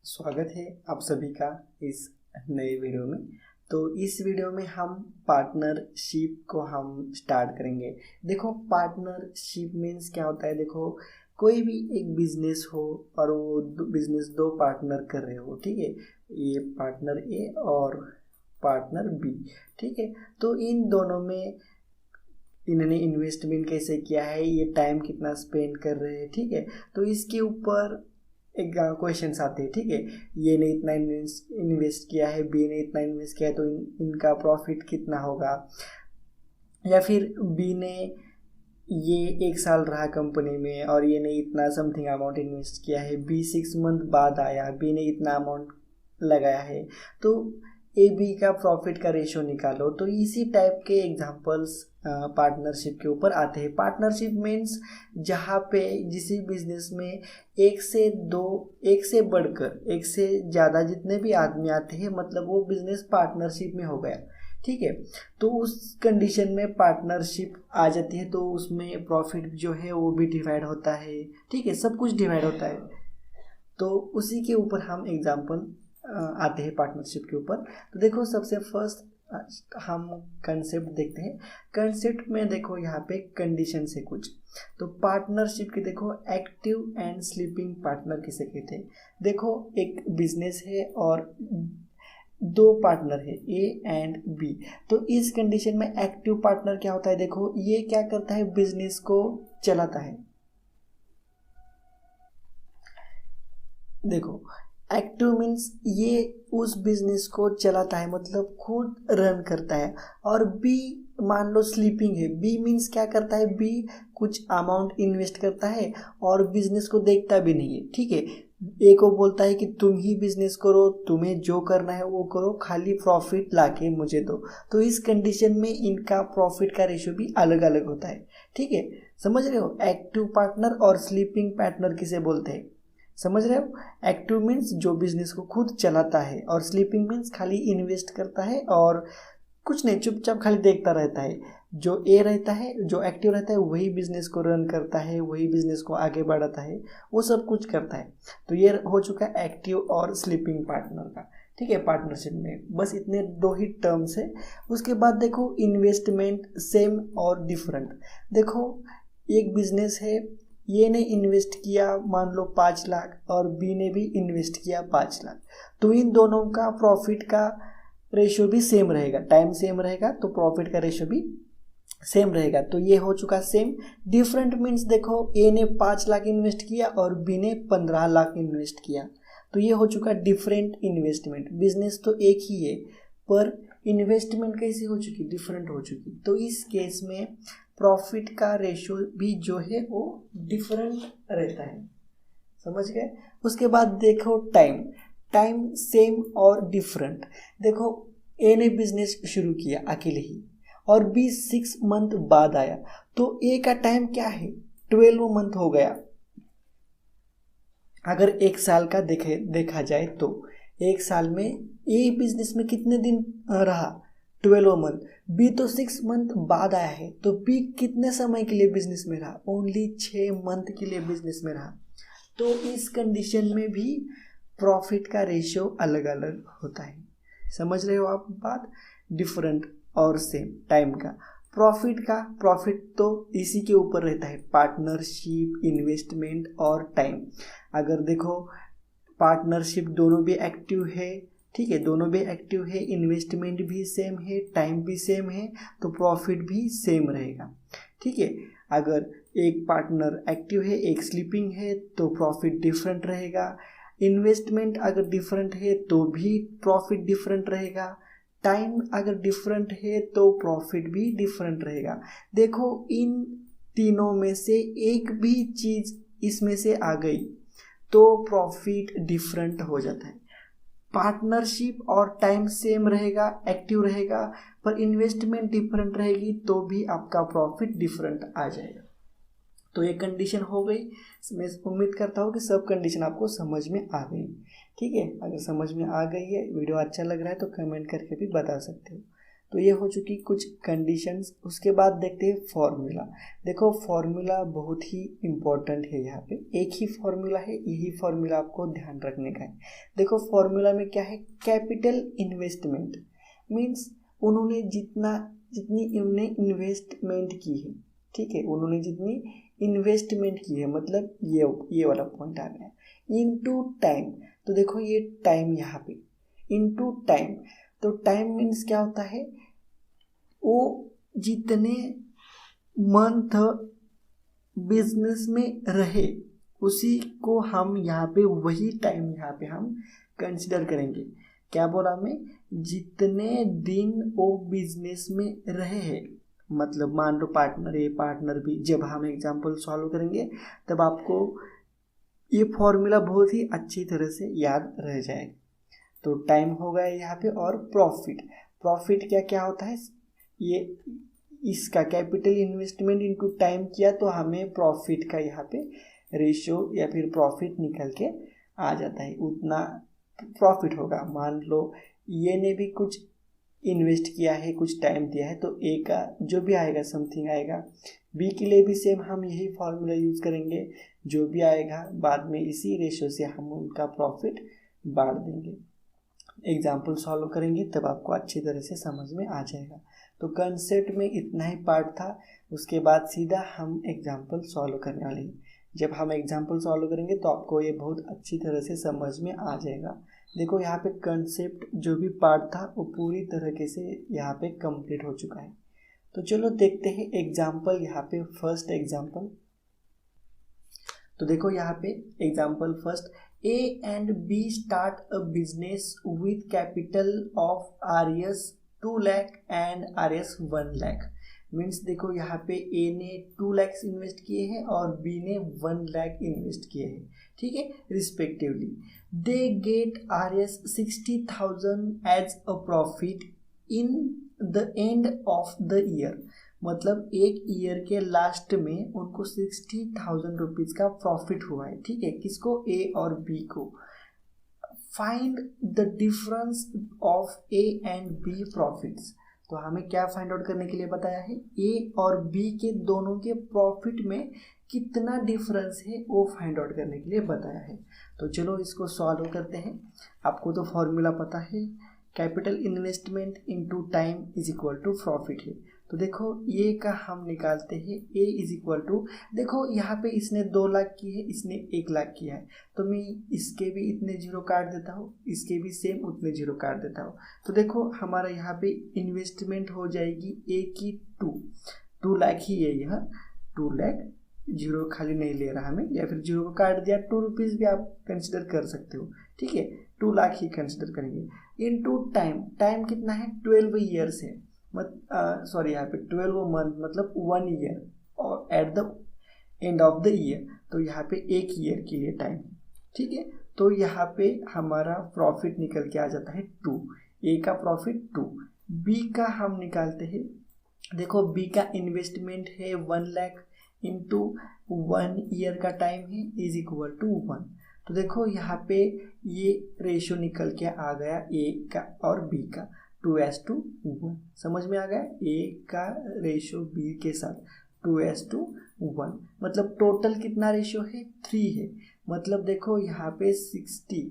स्वागत है आप सभी का इस नए वीडियो में। तो इस वीडियो में हम पार्टनरशिप को हम स्टार्ट करेंगे। देखो, पार्टनरशिप मीन्स क्या होता है। देखो, कोई भी एक बिजनेस हो और वो बिजनेस दो पार्टनर कर रहे हो, ठीक है। ये पार्टनर ए और पार्टनर बी, ठीक है। तो इन दोनों में इन्होंने इन्वेस्टमेंट कैसे किया है, ये टाइम कितना स्पेंड कर रहे हैं, ठीक है। तो इसके ऊपर एक क्वेश्चन आते हैं, ठीक है। ये ने इतना इन्वेस्ट किया है, बी ने इतना इन्वेस्ट किया है, तो इनका प्रॉफिट कितना होगा। या फिर बी ने ये 1 साल रहा कंपनी में और ये ने इतना समथिंग अमाउंट इन्वेस्ट किया है, बी 6 मंथ बाद आया, बी ने इतना अमाउंट लगाया है, तो ए बी का प्रॉफिट का रेशो निकालो। तो इसी टाइप के एग्जांपल्स पार्टनरशिप के ऊपर आते हैं। पार्टनरशिप मीन्स जहाँ पे किसी बिजनेस में एक से बढ़कर एक से ज़्यादा जितने भी आदमी आते हैं, मतलब वो बिजनेस पार्टनरशिप में हो गया, ठीक है। तो उस कंडीशन में पार्टनरशिप आ जाती है, तो उसमें प्रॉफिट जो है वो भी डिवाइड होता है, ठीक है। सब कुछ डिवाइड होता है। तो उसी के ऊपर हम एग्जांपल आते हैं पार्टनरशिप के ऊपर। तो देखो, सबसे फर्स्ट हम कंसेप्ट देखते हैं। कंसेप्ट में देखो यहाँ पे कंडीशन से कुछ, तो पार्टनरशिप की देखो एक्टिव एंड स्लीपिंग पार्टनर किसे कहते हैं। देखो, एक बिजनेस है और दो पार्टनर है ए एंड बी। तो इस कंडीशन में एक्टिव पार्टनर क्या होता है। देखो, ये क्या करता है, बिजनेस को चलाता है। देखो, एक्टिव मीन्स ये उस बिजनेस को चलाता है, मतलब खुद रन करता है। और बी मान लो स्लीपिंग है। बी मीन्स क्या करता है, बी कुछ अमाउंट इन्वेस्ट करता है और बिजनेस को देखता भी नहीं है, ठीक है। ए को बोलता है कि तुम ही बिजनेस करो, तुम्हें जो करना है वो करो, खाली प्रॉफिट लाके मुझे दो। तो इस कंडीशन में इनका प्रॉफिट का रेशियो भी अलग अलग होता है, ठीक है। समझ रहे हो, एक्टिव पार्टनर और स्लीपिंग पार्टनर किसे बोलते हैं, समझ रहे हो। एक्टिव मीन्स जो बिजनेस को खुद चलाता है और स्लीपिंग मीन्स खाली इन्वेस्ट करता है और कुछ नहीं, चुपचाप खाली देखता रहता है। जो ए रहता है, जो एक्टिव रहता है, वही बिजनेस को रन करता है, वही बिजनेस को आगे बढ़ाता है, वो सब कुछ करता है। तो ये हो चुका है एक्टिव और स्लीपिंग पार्टनर का, ठीक है। पार्टनरशिप में बस इतने दो ही टर्म्स है। उसके बाद देखो इन्वेस्टमेंट सेम और डिफरेंट। देखो, एक बिजनेस है, ये ने इन्वेस्ट किया मान लो 5 लाख और बी ने भी इन्वेस्ट किया 5 लाख। तो इन दोनों का प्रॉफिट का रेशियो भी सेम रहेगा, टाइम सेम रहेगा, तो प्रॉफिट का रेशियो भी सेम रहेगा। तो ये हो चुका सेम। डिफरेंट मीन्स देखो, ए ने 5 लाख इन्वेस्ट किया और बी ने 15 लाख इन्वेस्ट किया। तो ये हो चुका डिफरेंट इन्वेस्टमेंट। बिजनेस तो एक ही है पर इन्वेस्टमेंट कैसी हो चुकी, डिफरेंट हो चुकी। तो इस केस में प्रॉफिट का रेशियो भी जो है वो डिफरेंट रहता है, समझ गए। उसके बाद देखो टाइम, टाइम सेम और डिफरेंट। देखो, ए ने बिजनेस शुरू किया अकेले ही और बी 6 मंथ बाद आया, तो ए का टाइम क्या है, 12 मंथ हो गया। अगर 1 साल का देखा जाए तो 1 साल में ए बिजनेस में कितने दिन रहा, 12 मंथ। बी तो 6 मंथ बाद आया है, तो बी कितने समय के लिए बिजनेस में रहा, ओनली 6 मंथ के लिए बिजनेस में रहा। तो इस कंडीशन में भी प्रॉफिट का रेशियो अलग अलग होता है। समझ रहे हो आप बात, डिफरेंट और सेम टाइम का। प्रॉफिट तो इसी के ऊपर रहता है, पार्टनरशिप, इन्वेस्टमेंट और टाइम। अगर देखो, पार्टनरशिप दोनों भी एक्टिव है, ठीक है, दोनों भी एक्टिव है, इन्वेस्टमेंट भी सेम है, टाइम भी सेम है, तो प्रॉफिट भी सेम रहेगा, ठीक है। अगर एक पार्टनर एक्टिव है, एक स्लीपिंग है, तो प्रॉफिट डिफरेंट रहेगा। इन्वेस्टमेंट अगर डिफरेंट है तो भी प्रॉफिट डिफरेंट रहेगा। टाइम अगर डिफरेंट है तो प्रॉफिट भी डिफरेंट रहेगा। देखो, इन तीनों में से एक भी चीज़ इसमें से आ गई तो प्रॉफिट डिफरेंट हो जाता है। पार्टनरशिप और टाइम सेम रहेगा, एक्टिव रहेगा, पर इन्वेस्टमेंट डिफरेंट रहेगी तो भी आपका प्रॉफिट डिफरेंट आ जाएगा। तो ये कंडीशन हो गई। मैं उम्मीद करता हूँ कि सब कंडीशन आपको समझ में आ गई, ठीक है। अगर समझ में आ गई है, वीडियो अच्छा लग रहा है तो कमेंट करके भी बता सकते हो। तो ये हो चुकी कुछ कंडीशंस। उसके बाद देखते हैं फॉर्मूला। देखो फॉर्मूला बहुत ही इम्पोर्टेंट है, यहाँ पे एक ही फॉर्मूला है, यही फॉर्मूला आपको ध्यान रखने का है। देखो फॉर्मूला में क्या है, कैपिटल इन्वेस्टमेंट मीन्स उन्होंने जितनी उन्होंने इन्वेस्टमेंट की है, ठीक है, उन्होंने जितनी इन्वेस्टमेंट की है, मतलब ये वाला पॉइंट आ गया। इनटू टाइम, तो देखो ये टाइम यहाँ पे इनटू टाइम, तो टाइम मीन्स क्या होता है, वो जितने मंथ बिजनेस में रहे उसी को हम यहाँ पे वही टाइम यहाँ पे हम कंसिडर करेंगे। क्या बोला मैं, जितने दिन वो बिजनेस में रहे हैं, मतलब मान लो पार्टनर ए पार्टनर बी, जब हम एग्जांपल सॉल्व करेंगे तब आपको ये फॉर्मूला बहुत ही अच्छी तरह से याद रह जाएगा। तो टाइम हो गया यहाँ पे, और प्रॉफिट क्या क्या होता है, ये इसका कैपिटल इन्वेस्टमेंट इनटू टाइम किया तो हमें प्रॉफिट का यहाँ पे रेशियो या फिर प्रॉफिट निकल के आ जाता है, उतना प्रॉफिट होगा। मान लो ये ने भी कुछ इन्वेस्ट किया है, कुछ टाइम दिया है, तो ए का जो भी आएगा समथिंग आएगा। बी के लिए भी सेम हम यही फॉर्मूला यूज़ करेंगे, जो भी आएगा बाद में इसी रेशियो से हम उनका प्रॉफिट बांट देंगे। एग्जाम्पल सॉल्व करेंगे तब आपको अच्छी तरह से समझ में आ जाएगा। तो कंसेप्ट में इतना ही पार्ट था, उसके बाद सीधा हम एग्जाम्पल सॉल्व करने वाले हैं। जब हम एग्जाम्पल सॉल्व करेंगे तो आपको ये बहुत अच्छी तरह से समझ में आ जाएगा। देखो यहाँ पे कंसेप्ट जो भी पार्ट था वो पूरी तरीके से यहाँ पे कंप्लीट हो चुका है। तो चलो देखते हैं एग्जाम्पल, यहाँ पे फर्स्ट एग्जाम्पल। तो देखो यहाँ पे example first, A and B start a business with capital of Rs 2 lakh and Rs 1 lakh। Means देखो यहाँ पे A ने 2 lakhs इन्वेस्ट किए हैं और B ने 1 lakh इन्वेस्ट किए हैं, ठीक है, respectively. They get Rs 60,000 as a profit in the end of the year. मतलब एक ईयर के लास्ट में उनको 60,000 रुपीज़ का प्रॉफिट हुआ है, ठीक है, किसको, ए और बी को। Find the difference of A and B profits. तो हमें क्या फाइंड आउट करने के लिए बताया है, ए और बी के दोनों के प्रॉफिट में कितना डिफरेंस है वो फाइंड आउट करने के लिए बताया है। तो चलो इसको सॉल्व करते हैं। आपको तो फॉर्मूला पता है, capital investment into time is equal to profit है। तो देखो ये का हम निकालते हैं, ए इज इक्वल टू, देखो यहाँ पे इसने 2 लाख की है, इसने 1 लाख किया है, तो मैं इसके भी इतने जीरो काट देता हूँ, इसके भी सेम उतने जीरो काट देता हूँ। तो देखो हमारा यहाँ पे इन्वेस्टमेंट हो जाएगी ए की 2 लाख ही है, यह 2 लाख, जीरो खाली नहीं ले रहा हमें, या फिर जीरो को काट दिया, 2 रुपीज़ भी आप कंसिडर कर सकते हो, ठीक है, 2 लाख ही कंसिडर करेंगे। इनटू टाइम कितना है, 12 ईयर्स है, सॉरी यहाँ पे 12 मंथ मतलब 1 ईयर और eight the end of the year, तो यहाँ पे 1 ईयर के लिए टाइम, ठीक है। तो यहाँ पे हमारा प्रॉफिट निकल के आ जाता है 2, ए का प्रॉफिट 2, बी का हम निकालते हैं। देखो बी का इन्वेस्टमेंट है 1 लाख इंटू 1 ईयर का टाइम है इज इक्वल टू 1। तो देखो यहाँ पे ये रेशियो निकल के आ गया ए का और बी का 2:1। समझ में आ गया, ए का रेशियो बी के साथ 2:1, मतलब टोटल कितना रेशियो है, 3 है। मतलब देखो यहाँ पे 60,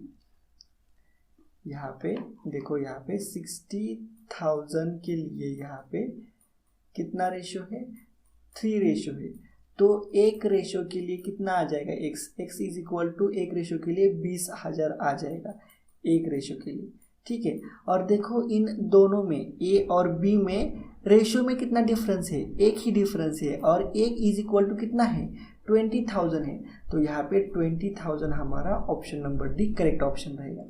यहाँ पे देखो यहाँ पे 60,000 के लिए यहाँ पे कितना रेशियो है, 3 रेशियो है। तो एक रेशियो के लिए कितना आ जाएगा, x इज इक्वल टू एक रेशियो के लिए 20,000 आ जाएगा एक रेशियो के लिए, ठीक है। और देखो इन दोनों में ए और बी में रेशियो में कितना डिफरेंस है, एक ही डिफरेंस है, और एक इज इक्वल टू कितना है, 20,000 है। तो यहाँ पे 20,000 हमारा option number D correct option रहेगा।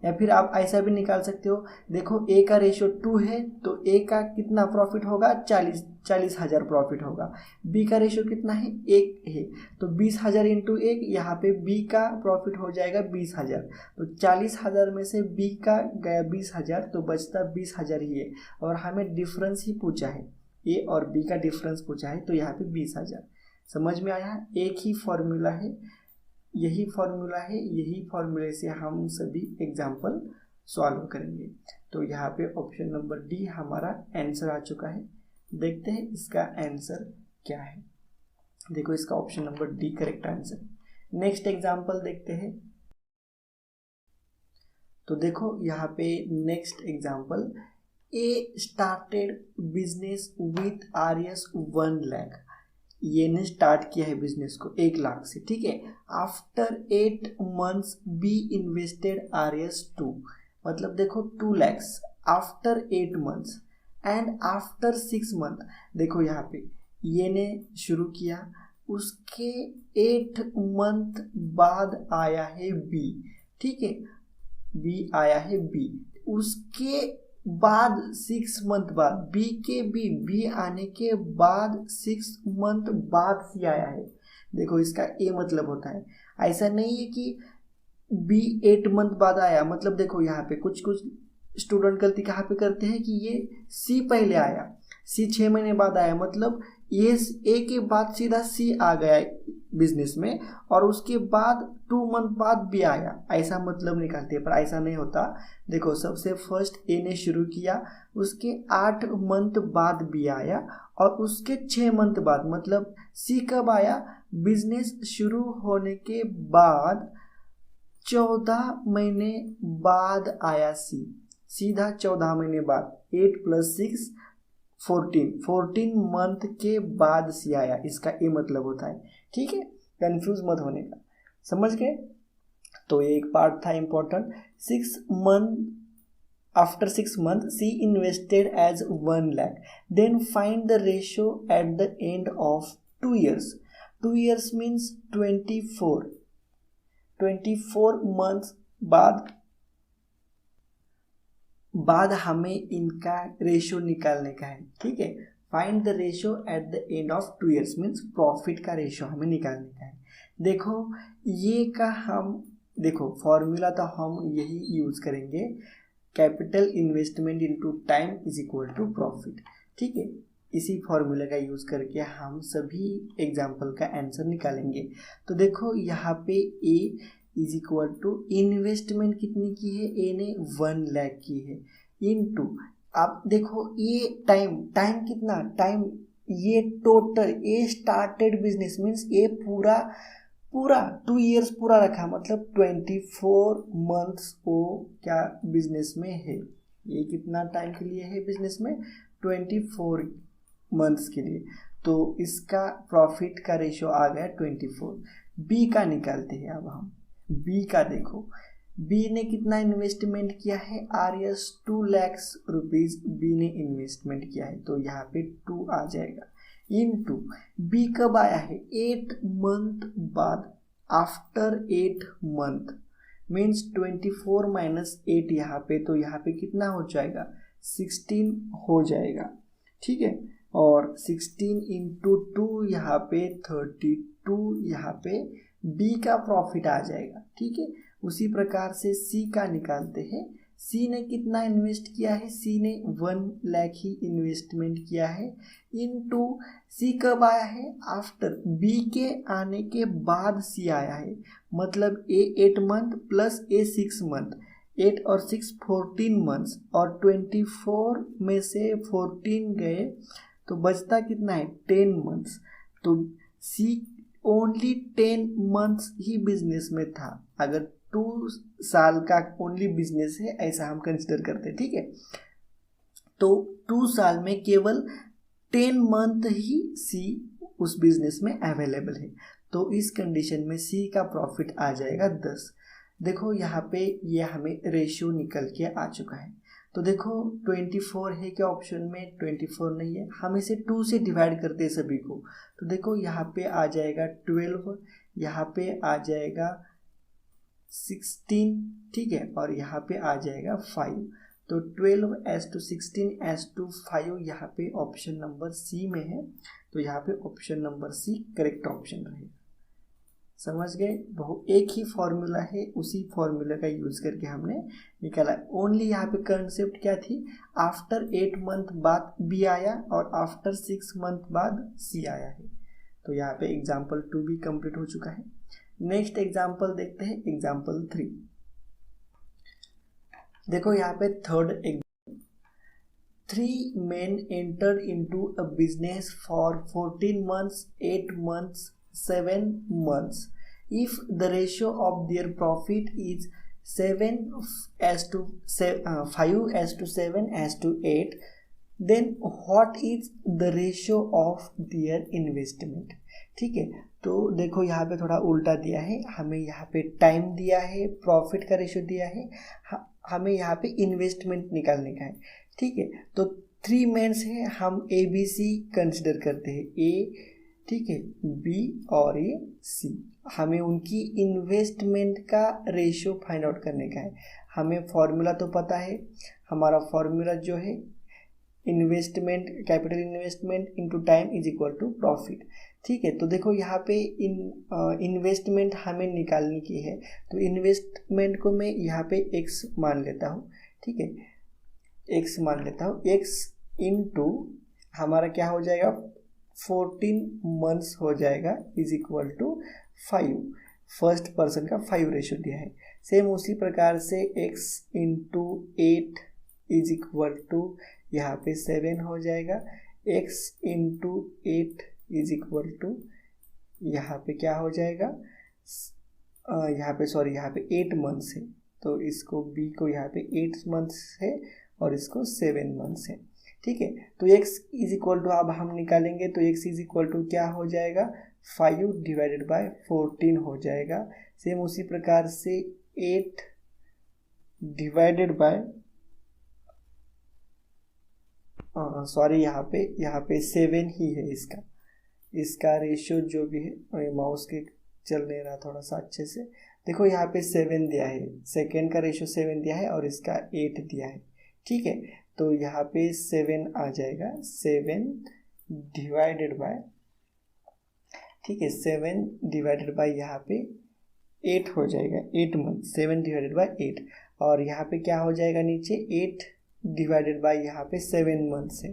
या फिर आप ऐसा भी निकाल सकते हो, देखो ए का रेशियो 2 है तो ए का कितना प्रॉफिट होगा, 40,000 प्रॉफिट होगा। बी का रेशियो कितना है, 1 है, तो 20,000 इंटू 1, यहाँ पे बी का प्रॉफिट हो जाएगा 20,000। तो 40,000 में से बी का गया 20,000, तो बचता 20,000 ही है, और हमें डिफरेंस ही पूछा है, ए और बी का डिफरेंस पूछा है, तो यहाँ पे 20,000। समझ में आया, एक ही फॉर्मूला है, यही फॉर्मूला है, यही फॉर्मूले से हम सभी एग्जाम्पल सॉल्व करेंगे। तो यहाँ पे ऑप्शन नंबर डी हमारा आंसर आ चुका है। देखते हैं इसका आंसर क्या है। देखो इसका option number D correct answer. Next example देखते हैं। तो देखो यहाँ पे next example, A started business with RS 1 lakh. ये ने स्टार्ट किया है बिजनेस को 1 लाख से, ठीक है। After 8 months be invested RS 2, मतलब देखो 2 lakhs after 8 months and after 6 month. देखो यहाँ पे ये ने शुरू किया, उसके 8 मंथ बाद आया है बी, ठीक है, बी आया है बी। उसके बाद 6 मंथ बाद बी आने के बाद 6 मंथ बाद सी आया है। देखो इसका ए मतलब होता है, ऐसा नहीं है कि बी 8 मंथ बाद आया। मतलब देखो यहाँ पे कुछ स्टूडेंट गलती कहाँ पे करते हैं कि ये सी पहले आया, सी 6 महीने बाद आया, मतलब ये ए के बाद सीधा सी आ गया बिजनेस में और उसके बाद 2 मंथ बाद बी आया, ऐसा मतलब निकालते हैं, पर ऐसा नहीं होता। देखो सबसे फर्स्ट ए ने शुरू किया, उसके 8 मंथ बाद बी आया और उसके 6 मंथ बाद, मतलब सी कब आया, बिजनेस शुरू होने के बाद 14 महीने बाद आया सी, सीधा 14 महीने बाद। 8 + 6 14 मंथ के बाद सी आया, इसका ए मतलब होता है, ठीक है। कंफ्यूज मत होने का, समझ गए। तो ये एक पार्ट था important. 6 month after 6 month C invested as 1 lakh, then find the ratio at the end of 2 years। 2 years means 24 months बाद हमें इनका रेशियो निकालने का है, ठीक है। Find the ratio at the end of 2 years means profit का रेशियो हमें निकालने का है। देखो ये का हम देखो फॉर्मूला तो हम यही यूज करेंगे, capital investment into time is equal to profit, ठीक है। इसी फॉर्मूला का यूज करके हम सभी एग्जाम्पल का आंसर निकालेंगे। तो देखो यहाँ पे ए इज इक्वल टू इन्वेस्टमेंट कितनी की है, ए ने 1 लाख की है, इनटू आप देखो ये टाइम कितना, टाइम ये total A started business means ए पूरा 2 years पूरा रखा, मतलब 24 मंथ्स वो क्या बिजनेस में है। ये कितना टाइम के लिए है बिजनेस में, 24 मंथ्स के लिए। तो इसका प्रॉफिट का रेशियो आ गया 24। बी का निकालते हैं अब हम। बी का देखो, बी ने कितना इन्वेस्टमेंट किया है, RS 2 लाख रुपीज बी ने इन्वेस्टमेंट किया है, तो यहाँ पे 2 आ जाएगा। इनटू बी कब आया है, 8 मंथ बाद, आफ्टर 8 मंथ मीन्स 24 - 8 यहाँ पे, तो यहाँ पे कितना हो जाएगा, 16 हो जाएगा, ठीक है। और 16 × 2 यहाँ पे 32 यहाँ पे बी का प्रॉफिट आ जाएगा, ठीक है। उसी प्रकार से सी का निकालते हैं। सी ने कितना इन्वेस्ट किया है, सी ने 1 लाख ही इन्वेस्टमेंट किया है, इनटू सी कब आया है, आफ्टर बी के आने के बाद सी आया है, मतलब ए 8 मंथ प्लस ए 6 मंथ, 8 और 6 14 मंथ्स, और 24 में से 14 गए तो बचता कितना है, 10 मंथ्स। तो सी ओनली 10 मंथ्स ही बिजनेस में था, अगर 2 साल का ओनली बिजनेस है ऐसा हम कंसिडर करते हैं, ठीक है। तो 2 साल में केवल 10 मंथ ही सी उस बिजनेस में अवेलेबल है, तो इस कंडीशन में सी का प्रॉफिट आ जाएगा 10। देखो यहाँ पे ये हमें रेशियो निकल के आ चुका है। तो देखो 24 है क्या ऑप्शन में, 24 नहीं है, हम इसे 2 से डिवाइड करते हैं सभी को। तो देखो यहाँ पे आ जाएगा 12, यहाँ पे आ जाएगा 16, ठीक है, और यहाँ पे आ जाएगा 5। तो 12 as to 16 as to 5 यहाँ पे ऑप्शन नंबर सी में है, तो यहाँ पे option number C correct option रहेगा। समझ गए, एक ही फॉर्मूला है, उसी फॉर्मूला का यूज करके हमने निकाला। ओनली यहाँ पे कंसेप्ट क्या थी, आफ्टर 8 मंथ बाद बी आया और आफ्टर 6 मंथ बाद सी आया है। तो यहाँ पे एग्जाम्पल 2 भी कंप्लीट हो चुका है। नेक्स्ट एग्जाम्पल देखते हैं, एग्जाम्पल 3। देखो यहाँ पे third, 3 men entered into a business for 14 months, 8 months, 7 months. If the ratio of their profit is 5:7:8, then what is the ratio of their investment? ठीक है, तो देखो यहाँ पे थोड़ा उल्टा दिया है, हमें यहाँ पे टाइम दिया है, प्रॉफिट का रेशियो दिया है, हमें यहाँ पे इन्वेस्टमेंट निकालने का है। ठीक है, तो 3 मेंस है, हम ए बी सी कंसिडर करते हैं, ए ठीक है, बी और ये सी। हमें उनकी इन्वेस्टमेंट का रेशियो फाइंड आउट करने का है। हमें फॉर्मूला तो पता है, हमारा फॉर्मूला जो है investment, capital investment into time is equal to profit. ठीक है, तो देखो यहाँ पे इन्वेस्टमेंट हमें निकालनी की है, तो इन्वेस्टमेंट को मैं यहाँ पे एक्स मान लेता हूँ। ठीक है, एक्स मान लेता हूँ, एक्स इंटू हमारा क्या हो जाएगा 14 मंथ्स हो जाएगा is equal to 5, first person का 5 रेशियो दिया है। सेम उसी प्रकार से x into 8 is equal to यहाँ पे 7 हो जाएगा, x into 8 is equal to यहाँ पे क्या हो जाएगा, यहाँ पे 8 मंथ्स है, तो इसको b को यहाँ पे 8 मंथ्स है और इसको 7 मंथ्स है। ठीक है, तो x इज इक्वल टू अब हम निकालेंगे, तो x इज इक्वल टू क्या हो जाएगा 5 डिवाइडेड बाय 14 हो जाएगा। सेम उसी प्रकार से 8 डिवाइडेड बाय यहाँ पे 7 ही है, इसका रेशियो जो भी है, माउस के चल नहीं रहा थोड़ा सा अच्छे से, देखो यहाँ पे 7 दिया है, सेकेंड का रेशियो 7 दिया है और इसका 8 दिया है। ठीक है, तो यहाँ पे 7 आ जाएगा, 7 डिवाइडेड बाय, ठीक है, 7 डिवाइडेड बाय यहाँ पे 8 हो जाएगा, 8 मंथ, 7 डिवाइडेड बाय 8, और यहाँ पे क्या हो जाएगा नीचे 8 डिवाइडेड बाय यहाँ पे 7 मंथ्स है,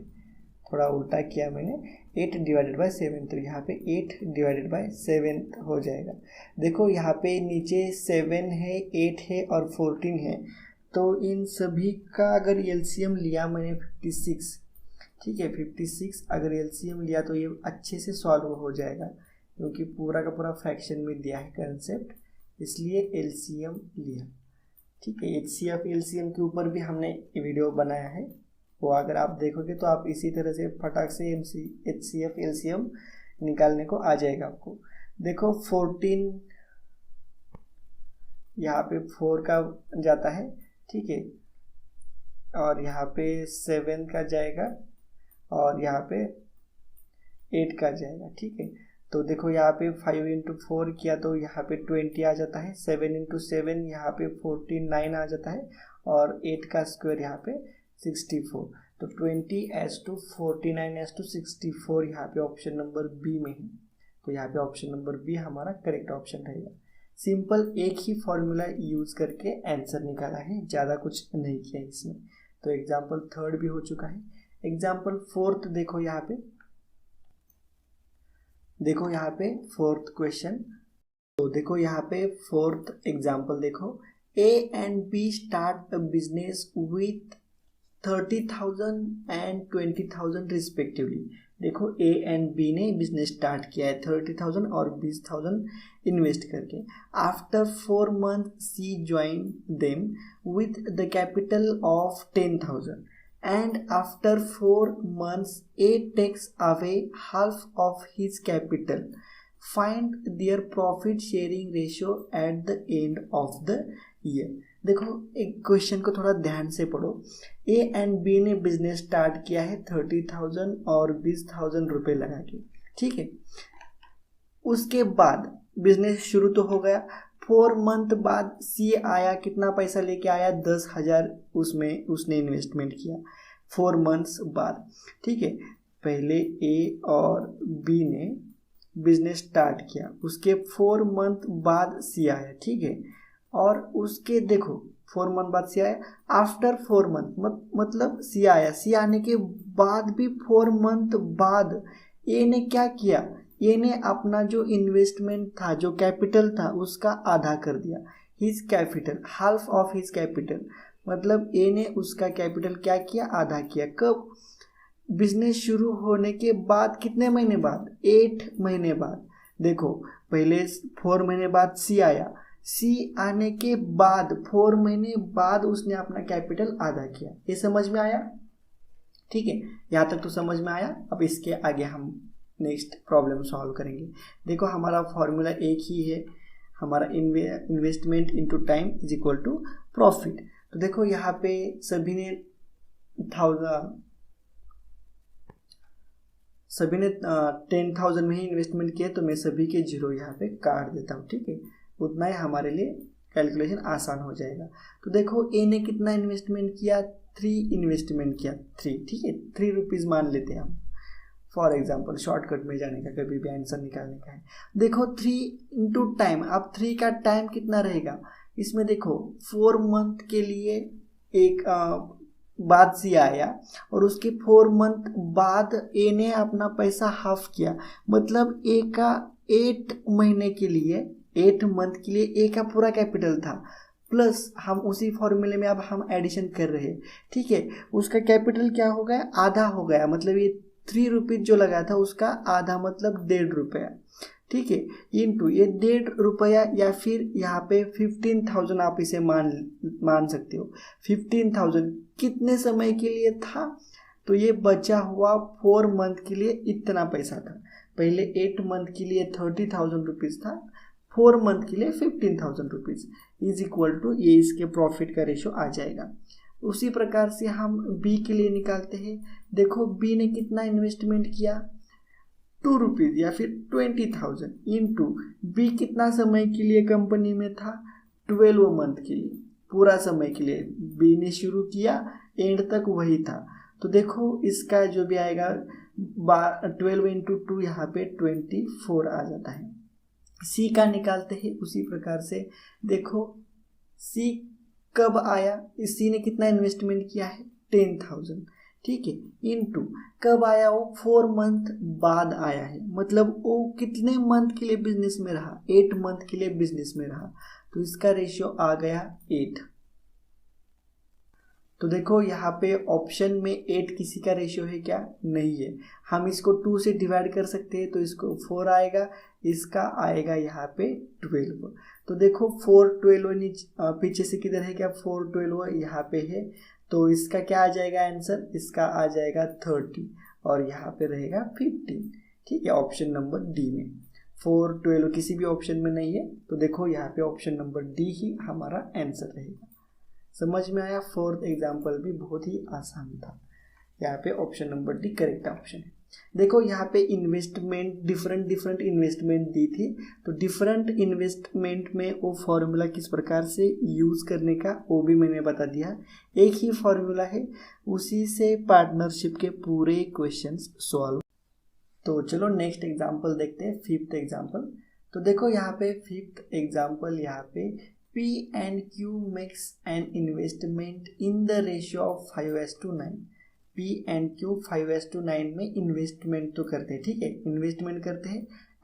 थोड़ा उल्टा किया मैंने, 8 डिवाइडेड बाय 7, तो यहाँ पे 8 डिवाइडेड बाय 7 हो जाएगा। देखो यहाँ पे नीचे 7 है, 8 है और 14 है, तो इन सभी का अगर एलसीएम लिया मैंने 56, ठीक है, 56 अगर एलसीएम लिया तो ये अच्छे से सॉल्व हो जाएगा, क्योंकि पूरा का पूरा फ्रैक्शन में दिया है कंसेप्ट, इसलिए एलसीएम लिया। ठीक है, एचसीएफ एलसीएम के ऊपर भी हमने वीडियो बनाया है, वो अगर आप देखोगे तो आप इसी तरह से फटाक से एचसीएफ एलसीएम निकालने को आ जाएगा आपको। देखो 14 यहाँ पे 4 का जाता है, ठीक है, और यहाँ पे 7 का जाएगा और यहाँ पे 8 का जाएगा। ठीक है, तो देखो यहाँ पे 5 इंटू 4 किया तो यहाँ पे 20 आ जाता है, 7 इंटू 7 यहाँ पे 49 आ जाता है, और 8 का स्क्वायर यहाँ पे 64, तो 20:49:64 यहाँ पे ऑप्शन नंबर बी में है, तो यहाँ पे ऑप्शन नंबर बी हमारा करेक्ट ऑप्शन रहेगा। सिंपल एक ही फॉर्मूला यूज करके आंसर निकाला है, ज़्यादा कुछ नहीं किया इसमें। तो एग्जाम्पल 3 भी हो चुका है। एग्जाम्पल 4 देखो यहाँ पे 4th क्वेश्चन, तो देखो यहाँ पे 4th एग्जाम्पल देखो, A and B start a business with 30,000 and 20,000 respectively. देखो A and B ने बिजनेस स्टार्ट किया है 30,000 और 20,000 इन्वेस्ट करके। After 4 month C join them with the capital of 10,000 and after 4 months A takes away half of his capital. Find their profit sharing ratio at the end of the year. देखो एक question को थोड़ा ध्यान से पढ़ो। A and B ने business start किया है 30,000 और 20,000 रुपये लगा के, ठीक है। उसके बाद बिजनेस शुरू तो हो गया, 4 मंथ बाद C आया, कितना पैसा लेके आया 10,000, उसमें उसने इन्वेस्टमेंट किया 4 मंथ्स बाद, ठीक है। पहले A और B ने बिजनेस स्टार्ट किया, उसके 4 मंथ बाद C आया, ठीक है, और उसके देखो 4 मंथ बाद C आया, आफ्टर 4 मंथ मतलब C आया, C आने के बाद भी 4 मंथ बाद A ने क्या किया, A ने अपना जो इन्वेस्टमेंट था, जो कैपिटल था, उसका आधा कर दिया, his capital, half of his capital. मतलब ए ने उसका कैपिटल क्या किया, आधा किया। कब, बिजनेस शुरू होने के बाद, कितने महीने बाद, 8 महीने बाद। देखो पहले 4 महीने बाद सी आया, सी आने के बाद 4 महीने बाद उसने अपना कैपिटल आधा किया। ये समझ में आया? ठीक है, यहाँ तक तो समझ में आया। अब इसके आगे हम नेक्स्ट प्रॉब्लम सॉल्व करेंगे। देखो हमारा फॉर्मूला एक ही है, हमारा investment into time is equal to profit. तो देखो यहाँ पे सभी ने 10,000 में ही इन्वेस्टमेंट किया, तो मैं सभी के 0 यहाँ पे काट देता हूँ। ठीक है, उतना ही हमारे लिए कैलकुलेशन आसान हो जाएगा। तो देखो ए ने कितना इन्वेस्टमेंट किया, 3 इन्वेस्टमेंट किया, 3। ठीक है, 3 रुपीज़ मान लेते हैं हम फॉर एग्जाम्पल, शॉर्टकट में जाने का, कभी भी आंसर निकालने का है। देखो 3 इंटू टाइम, अब 3 का टाइम कितना रहेगा इसमें, देखो 4 मंथ के लिए एक बाद सी आया और उसके 4 मंथ बाद ए ने अपना पैसा हाफ किया, मतलब ए का 8 महीने के लिए, 8 मंथ के लिए ए का पूरा कैपिटल था, प्लस हम उसी फॉर्मूले में अब हम एडिशन कर रहे हैं। ठीक है, उसका कैपिटल क्या हो गया, आधा हो गया, मतलब ये 3 रुपीज़ जो लगा था उसका आधा, मतलब 1.5 रुपया। ठीक है, इंटू ये 1.5 रुपया, या फिर यहाँ पे 15,000 आप इसे मान सकते हो। 15,000 कितने समय के लिए था, तो ये बचा हुआ 4 मंथ के लिए इतना पैसा था। पहले 8 मंथ के लिए 30,000 रुपीज़ था, 4 मंथ के लिए 15,000 रुपीज़ इज इक्वल टू, ये इसके प्रॉफिट का रेशो आ जाएगा। उसी प्रकार से हम बी के लिए निकालते हैं। देखो बी ने कितना इन्वेस्टमेंट किया, 2 रुपीज़ या फिर 20,000 इंटू बी कितना समय के लिए कंपनी में था, 12 मंथ के लिए, पूरा समय के लिए बी ने शुरू किया, एंड तक वही था। तो देखो इसका जो भी आएगा 12 इंटू 2 यहाँ पे 24 आ जाता है। सी का निकालते हैं उसी प्रकार से। देखो सी कब आया, इस सी ने कितना इन्वेस्टमेंट किया है, 10,000। ठीक है, इनटू कब आया, वो 4 मंथ बाद आया है, मतलब वो कितने मंथ के लिए बिजनेस में रहा, 8 मंथ के लिए बिजनेस में रहा, तो इसका रेशियो आ गया 8। तो देखो यहाँ पे ऑप्शन में 8 किसी का रेशियो है क्या, नहीं है। हम इसको 2 से डिवाइड कर सकते हैं, तो इसको 4 आएगा, इसका आएगा यहाँ पे 12। तो देखो 4 12 पीछे से किधर है क्या, 4 12 यहाँ पे है, तो इसका क्या आ जाएगा आंसर, इसका आ जाएगा 30 और यहाँ पे रहेगा 15। ठीक है, ऑप्शन नंबर डी में 4 12 किसी भी ऑप्शन में नहीं है, तो देखो यहाँ पे ऑप्शन नंबर डी ही हमारा आंसर रहेगा। समझ में आया? 4th एग्जाम्पल भी बहुत ही आसान था, यहाँ पे option number D correct option है। देखो यहाँ पे इन्वेस्टमेंट, डिफरेंट इन्वेस्टमेंट दी थी, तो डिफरेंट इन्वेस्टमेंट में वो फॉर्मूला किस प्रकार से यूज़ करने का वो भी मैंने बता दिया। एक ही फॉर्मूला है, उसी से पार्टनरशिप के पूरे क्वेश्चंस सॉल्व। तो चलो नेक्स्ट एग्जाम्पल देखते हैं, 5th एग्जाम्पल। तो देखो यहाँ पे 5th एग्जाम्पल, यहाँ पे P and Q makes an investment in the ratio of 5:9। P and Q 5:9 में इन्वेस्टमेंट तो करते हैं, ठीक है, इन्वेस्टमेंट करते हैं।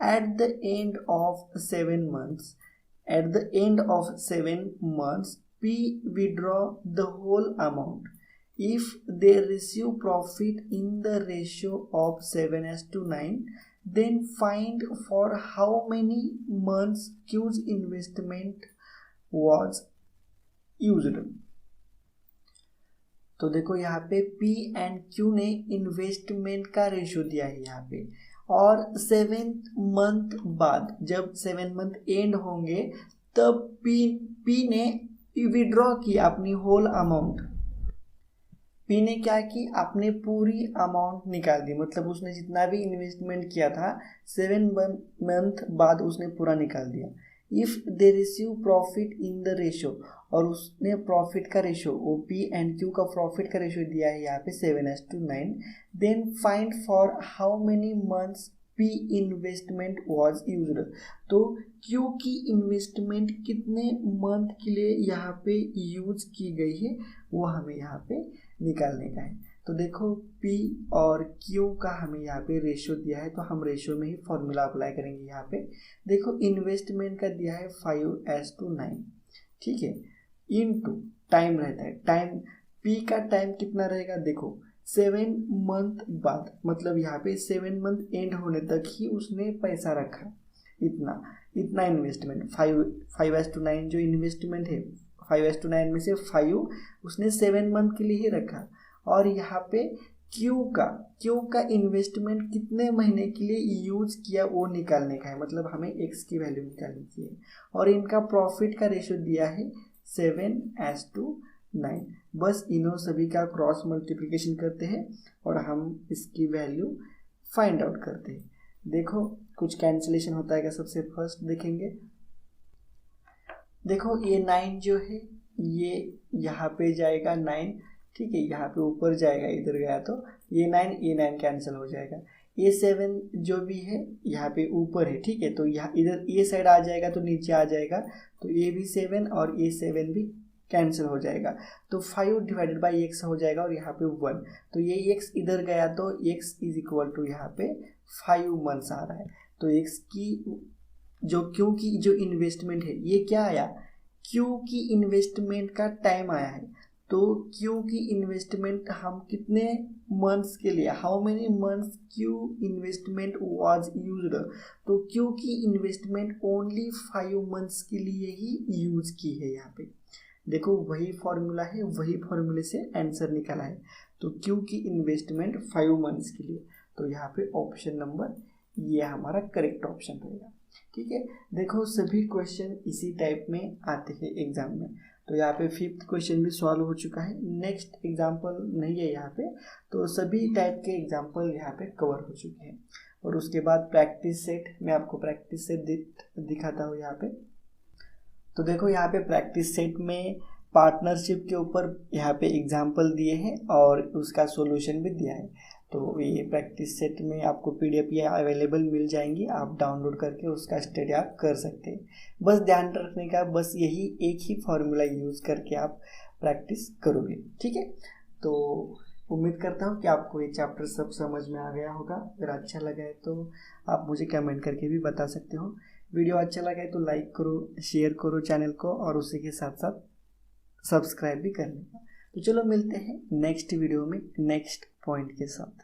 Eight the end of 7 months, eight the end of 7 months P withdraw the whole amount. If they receive profit in the ratio of 7:9, then find for how many months Q's investment was used। तो देखो यहाँ पे P and Q ने investment का ratio दिया है यहाँ पे, और 7th मंथ बाद, जब 7 मंथ एंड होंगे तब P ने विड्रॉ किया अपनी होल अमाउंट। P ने क्या की, अपने पूरी अमाउंट निकाल दी, मतलब उसने जितना भी इन्वेस्टमेंट किया था 7 मंथ बाद उसने पूरा निकाल दिया। If they receive profit in the ratio, और उसने प्रॉफिट का ratio, O P and Q का प्रॉफिट का रेशो दिया है यहाँ पे 7:9, then find for how many months P investment was used. तो क्यू की इन्वेस्टमेंट कितने मंथ के लिए यहाँ पे यूज की गई है वो हमें यहाँ पे निकालने का है। तो देखो P और Q का हमें यहाँ पे रेशियो दिया है, तो हम रेशियो में ही फॉर्मूला अप्लाई करेंगे। यहाँ पे देखो इन्वेस्टमेंट का दिया है 5:9, ठीक है, इनटू टाइम रहता है, टाइम पी का टाइम कितना रहेगा, देखो 7 मंथ बाद, मतलब यहाँ पे 7 मंथ एंड होने तक ही उसने पैसा रखा, इतना इन्वेस्टमेंट, 5:9 जो इन्वेस्टमेंट है, 5:9 में से 5 उसने 7 मंथ के लिए ही रखा। और यहाँ पे क्यू का इन्वेस्टमेंट कितने महीने के लिए यूज किया वो निकालने का है, मतलब हमें एक्स की वैल्यू निकालनी चाहिए। और इनका प्रॉफिट का रेशियो दिया है 7:9। बस इन्हों सभी का क्रॉस मल्टीप्लिकेशन करते हैं और हम इसकी वैल्यू फाइंड आउट करते हैं। देखो कुछ कैंसिलेशन होता है क्या, सबसे फर्स्ट देखेंगे। देखो ये 9 जो है ये यहाँ पे जाएगा 9, ठीक है, यहाँ पे ऊपर जाएगा, इधर गया तो ये 9 कैंसिल हो जाएगा। ये 7 जो भी है यहाँ पे ऊपर है, ठीक है, तो यहाँ इधर ये साइड आ जाएगा तो नीचे आ जाएगा, तो ये भी 7 और ये 7 भी कैंसिल हो जाएगा। तो 5 डिवाइडेड बाई एक्स हो जाएगा और यहाँ पे 1, तो ये एक्स इधर गया तो एक्स इज इक्वल टू यहाँ पे 5 मंथ्स आ रहा है। तो एक्स की जो क्यू की जो इन्वेस्टमेंट है ये क्या आया, क्यू की इन्वेस्टमेंट का टाइम आया है। तो क्यू की इन्वेस्टमेंट हम कितने मंथ्स के लिए, how many months Q investment was used, तो क्यू की इन्वेस्टमेंट ओनली 5 मंथ्स के लिए ही यूज की है। यहाँ पे देखो वही फॉर्मूला है, वही फॉर्मूले से आंसर निकाला है। तो क्यू की इन्वेस्टमेंट 5 मंथ्स के लिए, तो यहाँ पे ऑप्शन नंबर ये हमारा करेक्ट ऑप्शन रहेगा, ठीक है। देखो सभी क्वेश्चन इसी टाइप में आते हैं एग्जाम में। तो यहाँ पे 5th क्वेश्चन भी सॉल्व हो चुका है, नेक्स्ट एग्जाम्पल नहीं है यहाँ पे, तो सभी टाइप के एग्जाम्पल यहाँ पे कवर हो चुके हैं। और उसके बाद प्रैक्टिस सेट, मैं आपको प्रैक्टिस सेट दिखाता हूँ यहाँ पे। तो देखो यहाँ पे प्रैक्टिस सेट में पार्टनरशिप के ऊपर यहाँ पे एग्जाम्पल दिए हैं और उसका सॉल्यूशन भी दिया है। तो ये प्रैक्टिस सेट में आपको PDF ये अवेलेबल मिल जाएंगी, आप डाउनलोड करके उसका स्टडी आप कर सकते हैं। बस ध्यान रखने का, बस यही एक ही फॉर्मूला यूज़ करके आप प्रैक्टिस करोगे, ठीक है। तो उम्मीद करता हूँ कि आपको ये चैप्टर सब समझ में आ गया होगा। अगर अच्छा लगा है तो आप मुझे कमेंट करके भी बता सकते हो। वीडियो अच्छा लगा है तो लाइक करो, शेयर करो चैनल को, और उसी के साथ साथ सब्सक्राइब भी कर लेना। तो चलो मिलते हैं नेक्स्ट वीडियो में नेक्स्ट पॉइंट के साथ।